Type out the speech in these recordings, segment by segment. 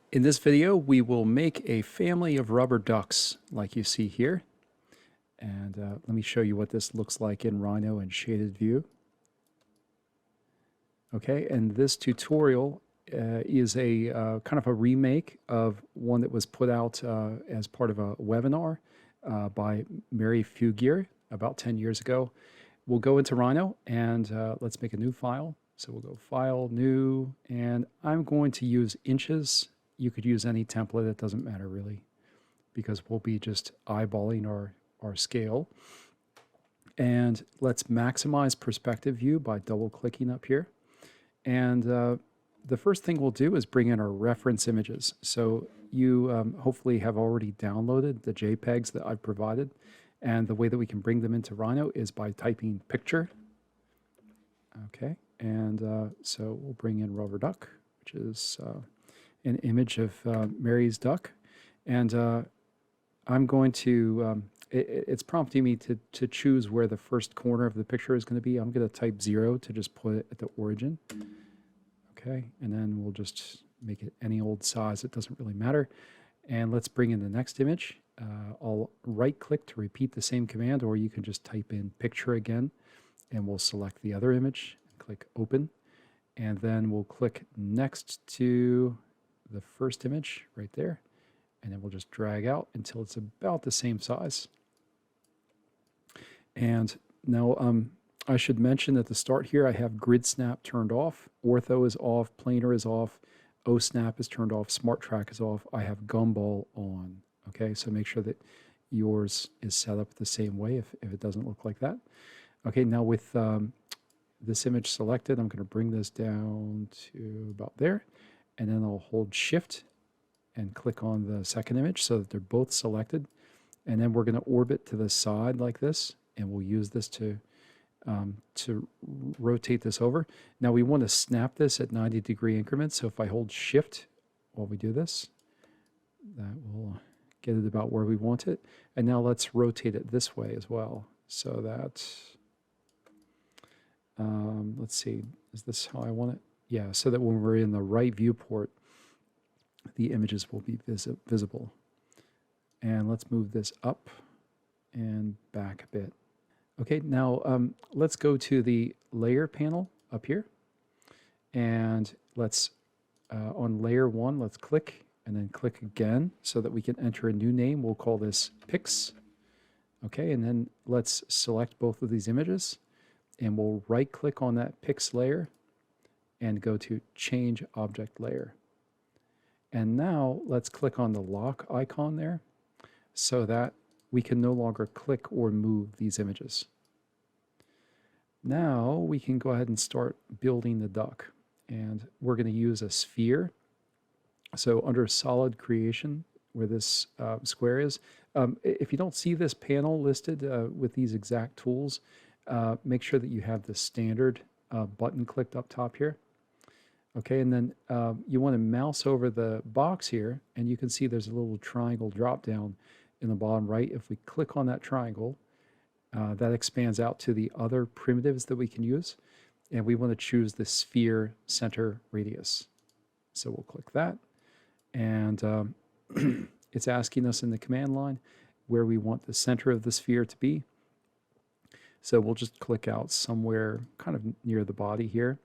In this video, we will make a family of rubber ducks like you see here. And let me show you what this looks like in Rhino and shaded view. Okay, and this tutorial is a kind of a remake of one that was put out as part of a webinar by Mary Fugier about 10 years ago. We'll go into Rhino and let's make a new file. So we'll go File, New, and I'm going to use inches. You could use any template, it doesn't matter really, because we'll be just eyeballing our scale. And let's maximize perspective view by double clicking up here. And the first thing we'll do is bring in our reference images. So you hopefully have already downloaded the JPEGs that I've provided. And the way that we can bring them into Rhino is by typing picture. Okay, and so we'll bring in rubber duck, which is an image of Mary's duck. And I'm going to, it's prompting me to choose where the first corner of the picture is going to be. I'm going to type 0 to just put it at the origin. Okay, and then we'll just make it any old size. It doesn't really matter. And let's bring in the next image. I'll right click to repeat the same command, or you can just type in picture again, and we'll select the other image, click open, and then we'll click next to the first image right there, and then we'll just drag out until it's about the same size. And now I should mention at the start here I have grid snap turned off, ortho is off, planar is off, O snap is turned off, smart track is off, I have gumball on. Okay, so make sure that yours is set up the same way if it doesn't look like that. Okay, now with this image selected, I'm going to bring this down to about there, and then I'll hold shift and click on the second image so that they're both selected. And then we're going to orbit to the side like this, and we'll use this to rotate this over. Now we want to snap this at 90-degree increments, so if I hold shift while we do this, that will get it about where we want it. And now let's rotate it this way as well, so that, let's see, is this how I want it? Yeah, so that when we're in the right viewport, the images will be visible. And let's move this up and back a bit. Okay, now let's go to the layer panel up here. And let's, on layer 1, let's click and then click again so that we can enter a new name. We'll call this Pix. Okay, and then let's select both of these images, and we'll right click on that Pix layer and go to change object layer. And now let's click on the lock icon there so that we can no longer click or move these images. Now we can go ahead and start building the duck, and we're going to use a sphere. So under solid creation, where this square is, if you don't see this panel listed with these exact tools, make sure that you have the standard button clicked up top here. Okay, and then you want to mouse over the box here, and you can see there's a little triangle drop down in the bottom right. If we click on that triangle, that expands out to the other primitives that we can use, and we want to choose the sphere center radius. So we'll click that, and it's asking us in the command line where we want the center of the sphere to be. So we'll just click out somewhere kind of near the body here,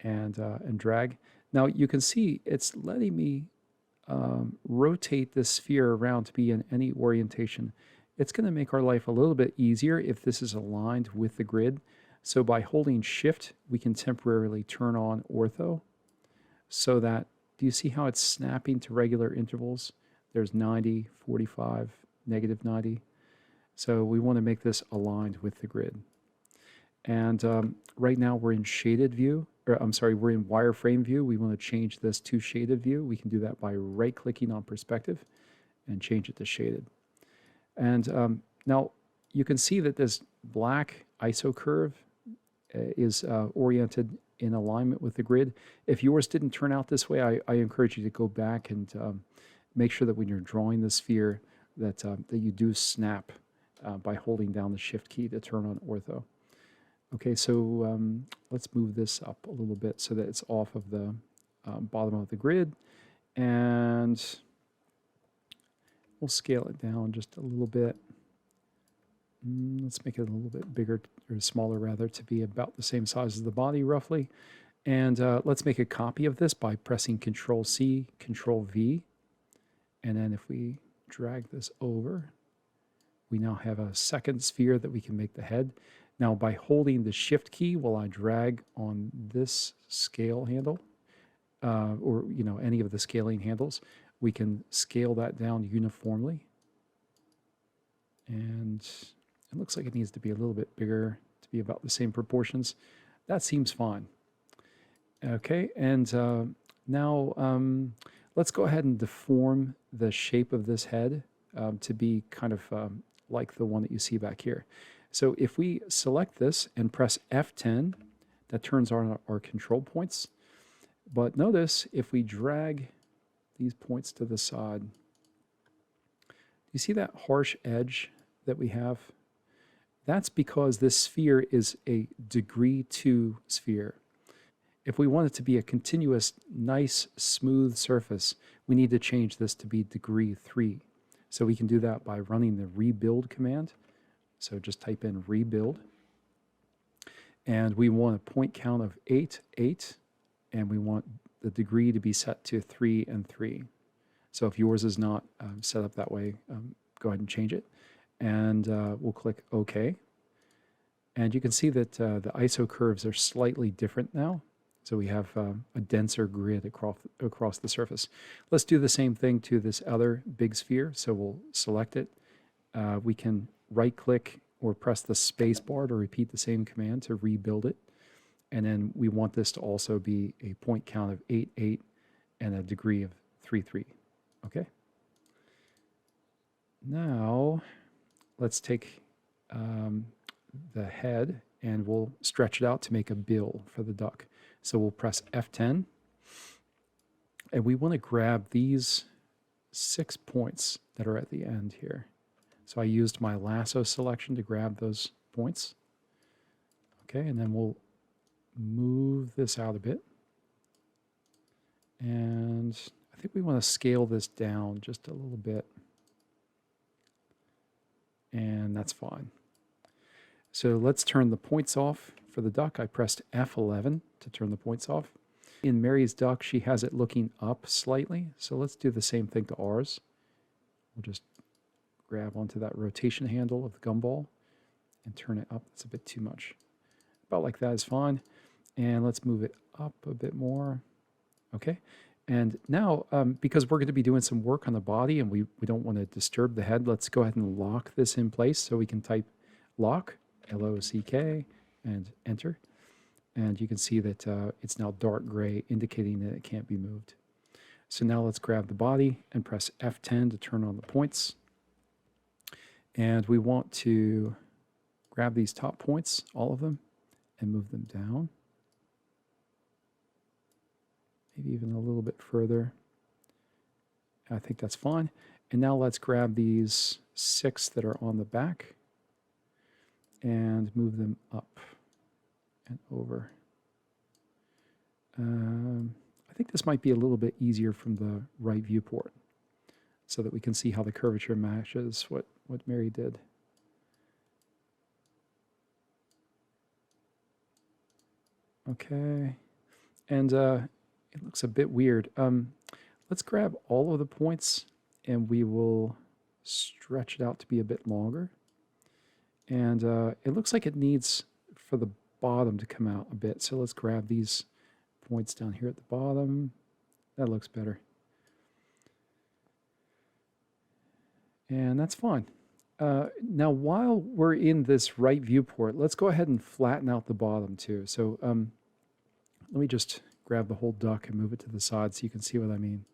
and drag. Now you can see it's letting me rotate this sphere around to be in any orientation. It's going to make our life a little bit easier if this is aligned with the grid. So by holding shift, we can temporarily turn on ortho so that, do you see how it's snapping to regular intervals? There's 90, 45, negative 90. So we want to make this aligned with the grid. And right now we're in shaded view, or I'm sorry, we're in wireframe view. We want to change this to shaded view. We can do that by right-clicking on perspective and change it to shaded. And now you can see that this black ISO curve is oriented in alignment with the grid. If yours didn't turn out this way, I encourage you to go back and make sure that when you're drawing the sphere that, that you do snap by holding down the shift key to turn on ortho. Okay, so let's move this up a little bit so that it's off of the bottom of the grid. And we'll scale it down just a little bit. Let's make it a little bit bigger, or smaller rather, to be about the same size as the body roughly. And let's make a copy of this by pressing Control C, Control V. And then if we drag this over, we now have a second sphere that we can make the head. Now by holding the Shift key while I drag on this scale handle, or any of the scaling handles, we can scale that down uniformly. And it looks like it needs to be a little bit bigger to be about the same proportions. That seems fine. Okay, and now let's go ahead and deform the shape of this head to be kind of like the one that you see back here. So if we select this and press F10, that turns on our control points. But notice if we drag these points to the side, do you see that harsh edge that we have? That's because this sphere is a degree 2 sphere. If we want it to be a continuous, nice, smooth surface, we need to change this to be degree 3. So we can do that by running the rebuild command. So just type in rebuild. And we want a point count of 8, 8, and we want the degree to be set to 3 and 3. So if yours is not set up that way, go ahead and change it. And we'll click OK. And you can see that the ISO curves are slightly different now. So we have a denser grid across the surface. Let's do the same thing to this other big sphere. So we'll select it. We can right-click or press the space bar to repeat the same command to rebuild it. And then we want this to also be a point count of 8, 8 and a degree of 3, 3. Okay? Now, let's take the head and we'll stretch it out to make a bill for the duck. So we'll press F10, and we want to grab these 6 points that are at the end here. So I used my lasso selection to grab those points. Okay, and then we'll move this out a bit. And I think we want to scale this down just a little bit. And that's fine. So let's turn the points off for the duck. I pressed F11 to turn the points off. In Mary's duck, she has it looking up slightly. So let's do the same thing to ours. We'll just grab onto that rotation handle of the gumball and turn it up. That's a bit too much. About like that is fine. And let's move it up a bit more. Okay. And now, because we're going to be doing some work on the body and we don't want to disturb the head, let's go ahead and lock this in place. So we can type lock, L-O-C-K, and enter. And you can see that it's now dark gray, indicating that it can't be moved. So now let's grab the body and press F10 to turn on the points. And we want to grab these top points, all of them, and move them down. Maybe even a little bit further. I think that's fine. And now let's grab these 6 that are on the back and move them up and over. I think this might be a little bit easier from the right viewport so that we can see how the curvature matches what Mary did. Okay, and it looks a bit weird. Let's grab all of the points and we will stretch it out to be a bit longer. And it looks like it needs for the bottom to come out a bit. So let's grab these points down here at the bottom. That looks better. And that's fine. Now, while we're in this right viewport, let's go ahead and flatten out the bottom too. So let me just grab the whole duck and move it to the side so you can see what I mean.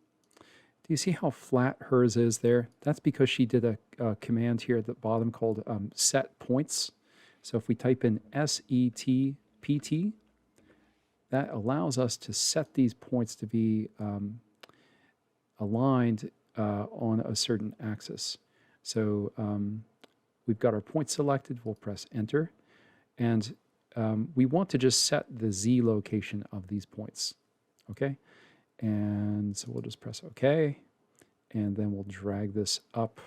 Do you see how flat hers is there? That's because she did a command here at the bottom called set points. So if we type in SETPT, that allows us to set these points to be aligned on a certain axis. So we've got our point selected. We'll press enter. And we want to just set the Z location of these points. Okay? And so we'll just press OK, and then we'll drag this up,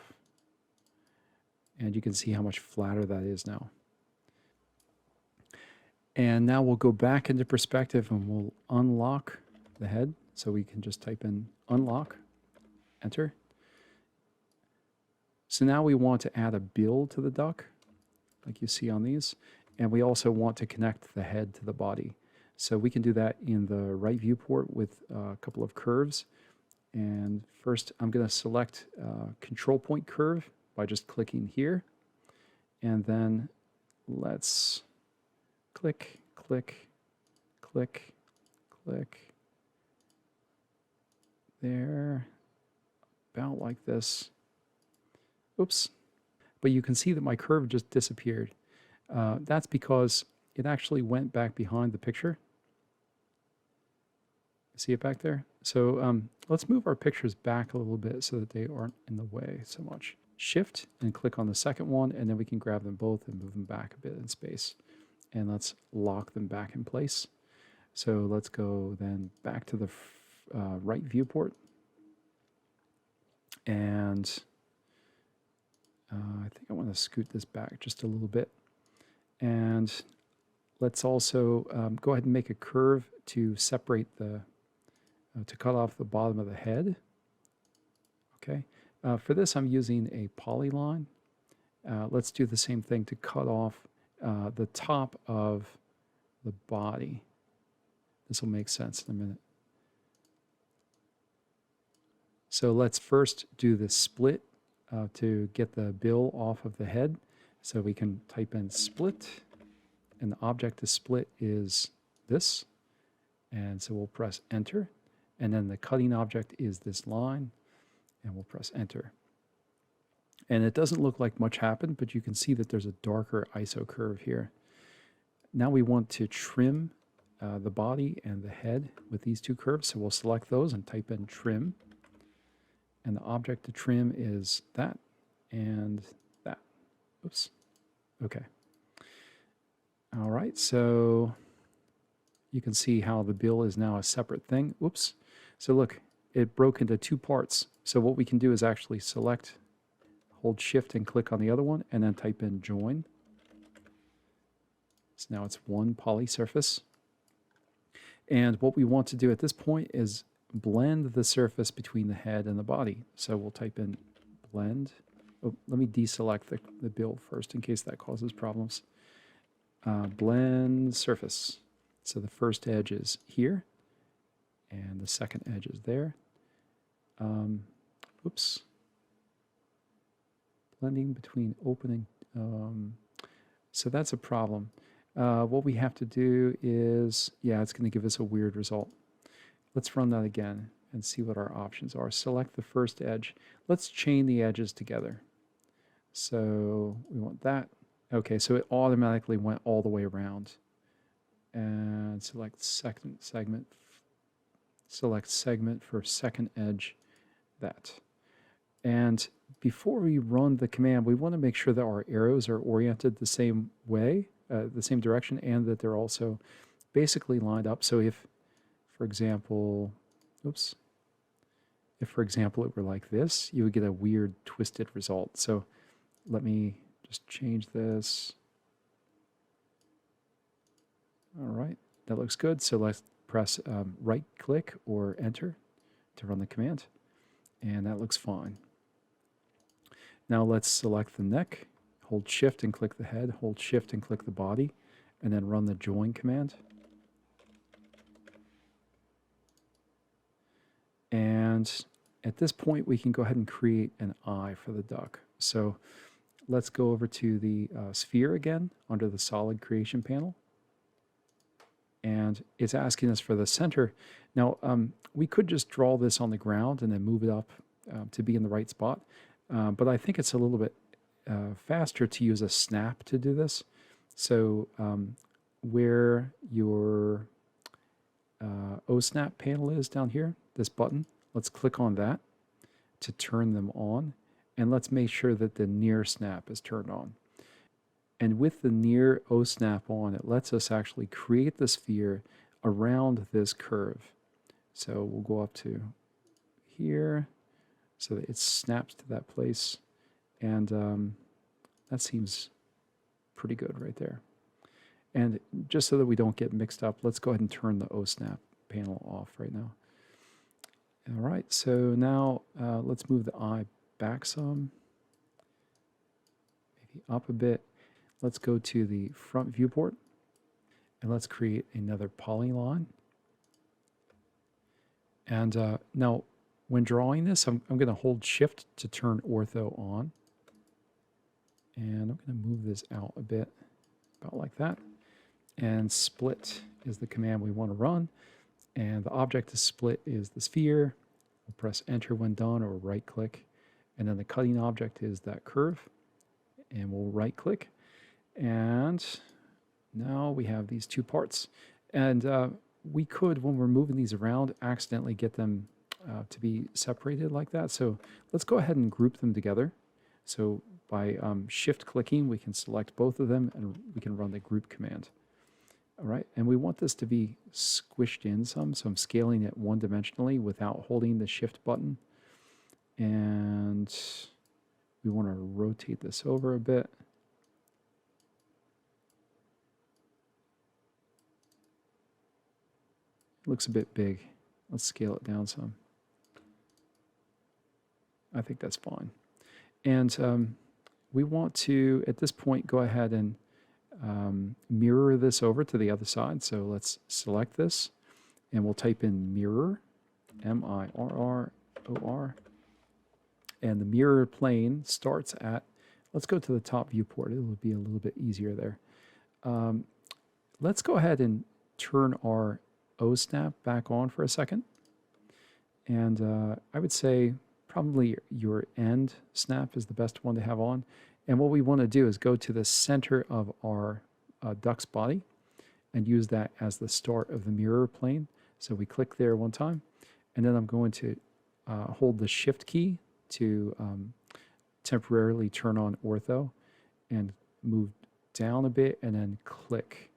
and you can see how much flatter that is now. And now we'll go back into perspective and we'll unlock the head. So we can just type in unlock, enter. So now we want to add a bill to the duck, like you see on these. And we also want to connect the head to the body. So we can do that in the right viewport with a couple of curves. And first I'm going to select control point curve by just clicking here. And then let's click, click, click, click. There, about like this. Oops. But you can see that my curve just disappeared. That's because it actually went back behind the picture. See it back there? So let's move our pictures back a little bit so that they aren't in the way so much. Shift and click on the second one, and then we can grab them both and move them back a bit in space. And let's lock them back in place. So let's go then back to the right viewport. And I think I want to scoot this back just a little bit. And let's also go ahead and make a curve to separate the, to cut off the bottom of the head. Okay. For this, I'm using a polyline. Let's do the same thing to cut off the top of the body. This will make sense in a minute. So let's first do the split to get the bill off of the head. So we can type in split, and the object to split is this. And so we'll press enter. And then the cutting object is this line, and we'll press enter. And it doesn't look like much happened, but you can see that there's a darker ISO curve here. Now we want to trim the body and the head with these two curves. So we'll select those and type in trim. And the object to trim is that and that. Oops. Okay. All right, so you can see how the bill is now a separate thing. Oops. So look, it broke into two parts. So what we can do is actually select, hold shift and click on the other one, and then type in join. So now it's one poly surface. And what we want to do at this point is blend the surface between the head and the body. So we'll type in blend. Oh, let me deselect the bill first in case that causes problems. Blend surface. So the first edge is here, and the second edge is there. Oops. Blending between opening. So that's a problem. What we have to do is, yeah, it's going to give us a weird result. Let's run that again and see what our options are. Select the first edge. Let's chain the edges together. So we want that. Okay, so it automatically went all the way around. And select second segment. Select segment for second edge, that. And before we run the command, we want to make sure that our arrows are oriented the same way, the same direction, and that they're also basically lined up. So if, for example, oops, if for example it were like this, you would get a weird twisted result. So let me just change this. All right, that looks good. So let's press right click or enter to run the command, and that looks fine. Now let's select the neck, hold shift and click the head, hold shift and click the body, and then run the join command. And at this point, we can go ahead and create an eye for the duck. So let's go over to the sphere again under the solid creation panel. And it's asking us for the center. Now, we could just draw this on the ground and then move it up to be in the right spot. But I think it's a little bit faster to use a snap to do this. So where your O-snap panel is down here, this button, let's click on that to turn them on. And let's make sure that the near snap is turned on. And with the near O-snap on, it lets us actually create the sphere around this curve. So we'll go up to here so that it snaps to that place. And that seems pretty good right there. And just so that we don't get mixed up, let's go ahead and turn the OSnap panel off right now. All right, so now let's move the eye back some, maybe up a bit. Let's go to the front viewport, and let's create another polyline. And now, when drawing this, I'm going to hold Shift to turn ortho on. And I'm going to move this out a bit, about like that. And split is the command we want to run. And the object to split is the sphere. We'll press Enter when done, or right click. And then the cutting object is that curve. And we'll right click. And now we have these two parts. And we could, when we're moving these around, accidentally get them to be separated like that. So let's go ahead and group them together. So by shift clicking, we can select both of them and we can run the group command. All right, and we want this to be squished in some, so I'm scaling it one-dimensionally without holding the shift button. And we want to rotate this over a bit. It looks a bit big. Let's scale it down some. I think that's fine. And we want to, at this point, go ahead and mirror this over to the other side. So let's select this, and we'll type in mirror, M-I-R-R-O-R. And the mirror plane starts at, let's go to the top viewport. It'll be a little bit easier there. Let's go ahead and turn our OSnap back on for a second. And I would say probably your end snap is the best one to have on. And what we want to do is go to the center of our duck's body and use that as the start of the mirror plane. So we click there one time, and then I'm going to hold the Shift key to temporarily turn on ortho and move down a bit and then click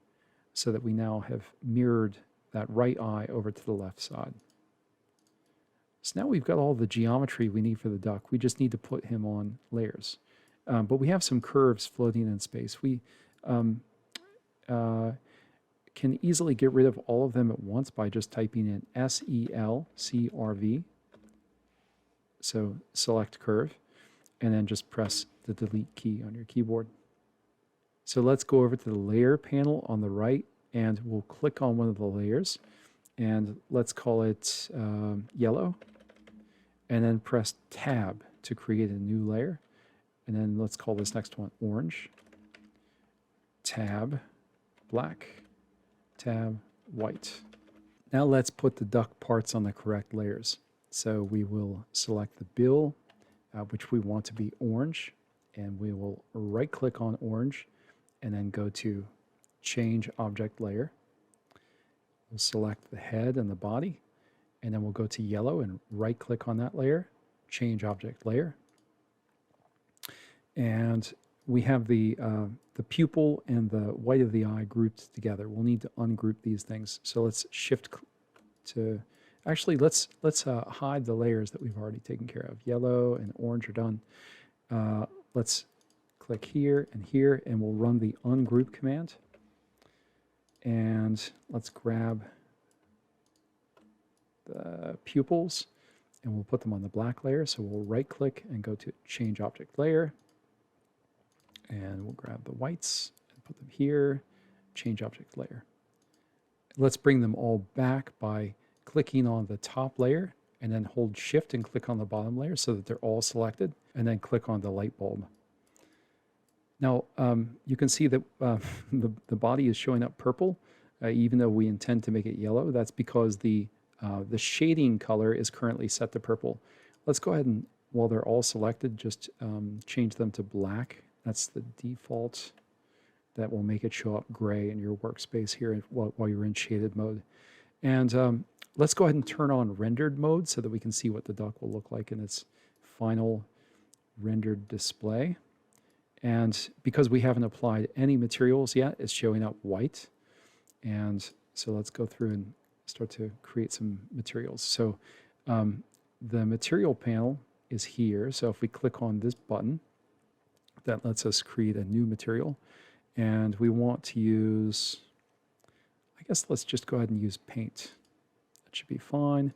so that we now have mirrored that right eye over to the left side. So now we've got all the geometry we need for the duck. We just need to put him on layers. But we have some curves floating in space. We can easily get rid of all of them at once by just typing in SELCRV. So select curve, and then just press the delete key on your keyboard. So let's go over to the layer panel on the right, and we'll click on one of the layers, and let's call it yellow, and then press Tab to create a new layer. And then let's call this next one orange, tab, black, tab, white. Now let's put the duck parts on the correct layers. So we will select the bill, which we want to be orange, and we will right click on orange and then go to change object layer. We'll select the head and the body, and then we'll go to yellow and right click on that layer, change object layer. And we have the pupil and the white of the eye grouped together. We'll need to ungroup these things. So let's shift to, actually let's hide the layers that we've already taken care of. Yellow and orange are done. Let's click here, and we'll run the ungroup command. And let's grab the pupils, and we'll put them on the black layer. So we'll right click and go to change object layer. And we'll grab the whites and put them here, change object layer. Let's bring them all back by clicking on the top layer and then hold Shift and click on the bottom layer so that they're all selected, and then click on the light bulb. Now, you can see that the body is showing up purple, even though we intend to make it yellow. That's because the shading color is currently set to purple. Let's go ahead and, while they're all selected, just change them to black. That's the default. That will make it show up gray in your workspace here while you're in shaded mode. And let's go ahead and turn on rendered mode so that we can see what the duck will look like in its final rendered display. And because we haven't applied any materials yet, it's showing up white. And so let's go through and start to create some materials. So the material panel is here. So if we click on this button, that lets us create a new material. And we want to use, I guess let's just go ahead and use paint. That should be fine.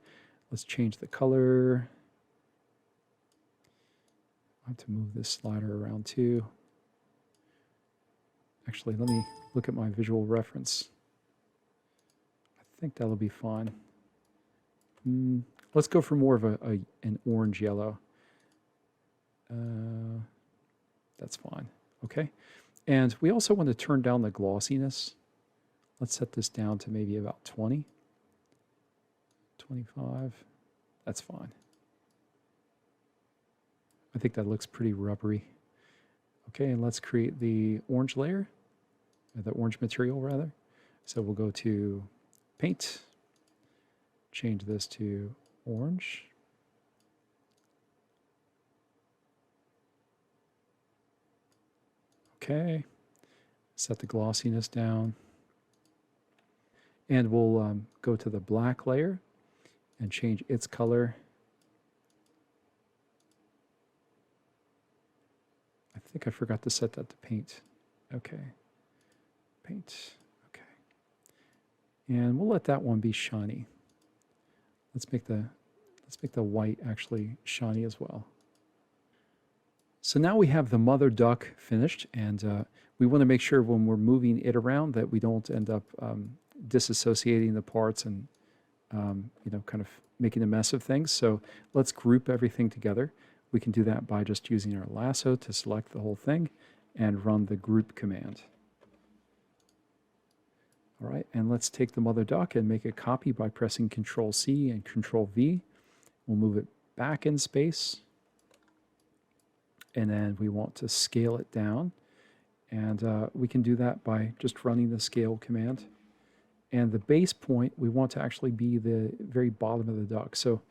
Let's change the color. I have to move this slider around too. Actually, let me look at my visual reference. I think that'll be fine. Let's go for more of an orange yellow. That's fine. Okay. And we also want to turn down the glossiness. Let's set this down to maybe about 20. 25. That's fine. I think that looks pretty rubbery. Okay, and let's create the orange layer, the orange material rather. So we'll go to paint, change this to orange. Okay, set the glossiness down. And we'll go to the black layer and change its color. I think I forgot to set that to paint. Okay, paint, okay. And we'll let that one be shiny. Let's make the white actually shiny as well. So now we have the mother duck finished, and we want to make sure when we're moving it around that we don't end up disassociating the parts and kind of making a mess of things. So let's group everything together. We can do that by just using our lasso to select the whole thing and run the group command. All right, and let's take the mother duck and make a copy by pressing Control C and Control V. We'll move it back in space. And then we want to scale it down. And we can do that by just running the scale command. And the base point, we want to actually be the very bottom of the duck. So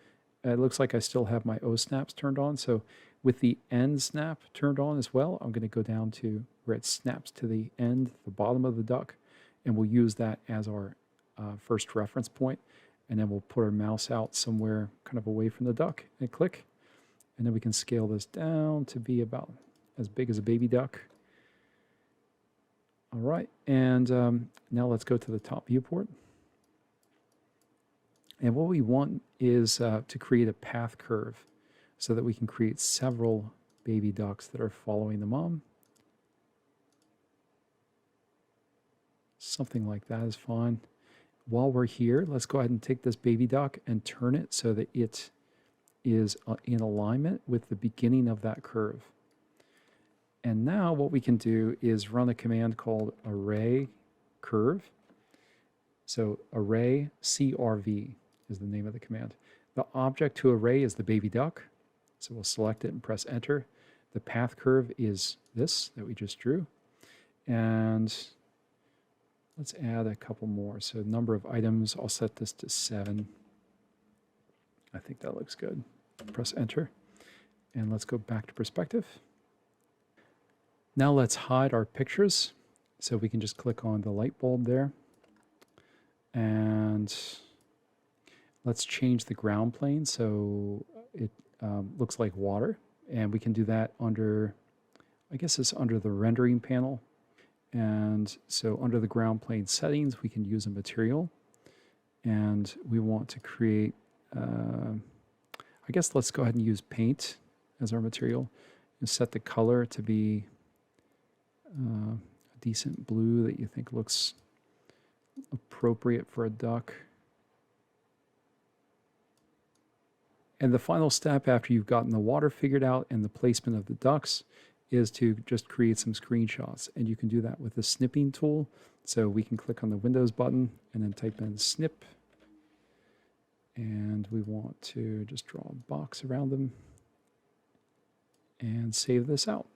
it looks like I still have my O snaps turned on. So with the end snap turned on as well, I'm going to go down to where it snaps to the end, the bottom of the duck. And we'll use that as our first reference point. And then we'll put our mouse out somewhere kind of away from the duck and click. And then we can scale this down to be about as big as a baby duck. All right, and now let's go to the top viewport. And what we want is to create a path curve so that we can create several baby ducks that are following the mom. Something like that is fine. While we're here, let's go ahead and take this baby duck and turn it so that it is in alignment with the beginning of that curve. And now what we can do is run a command called array curve. So array CRV is the name of the command. The object to array is the baby duck. So we'll select it and press enter. The path curve is this that we just drew. And let's add a couple more. So number of items, I'll set this to 7. I think that looks good. Press enter. And let's go back to perspective. Now let's hide our pictures. So we can just click on the light bulb there. And let's change the ground plane so it looks like water. And we can do that under, I guess it's under the rendering panel. And so under the ground plane settings, we can use a material. And we want to create, I guess let's go ahead and use paint as our material and set the color to be a decent blue that you think looks appropriate for a duck. And the final step after you've gotten the water figured out and the placement of the ducks is to just create some screenshots. And you can do that with the snipping tool. So we can click on the Windows button and then type in snip. And we want to just draw a box around them and save this out.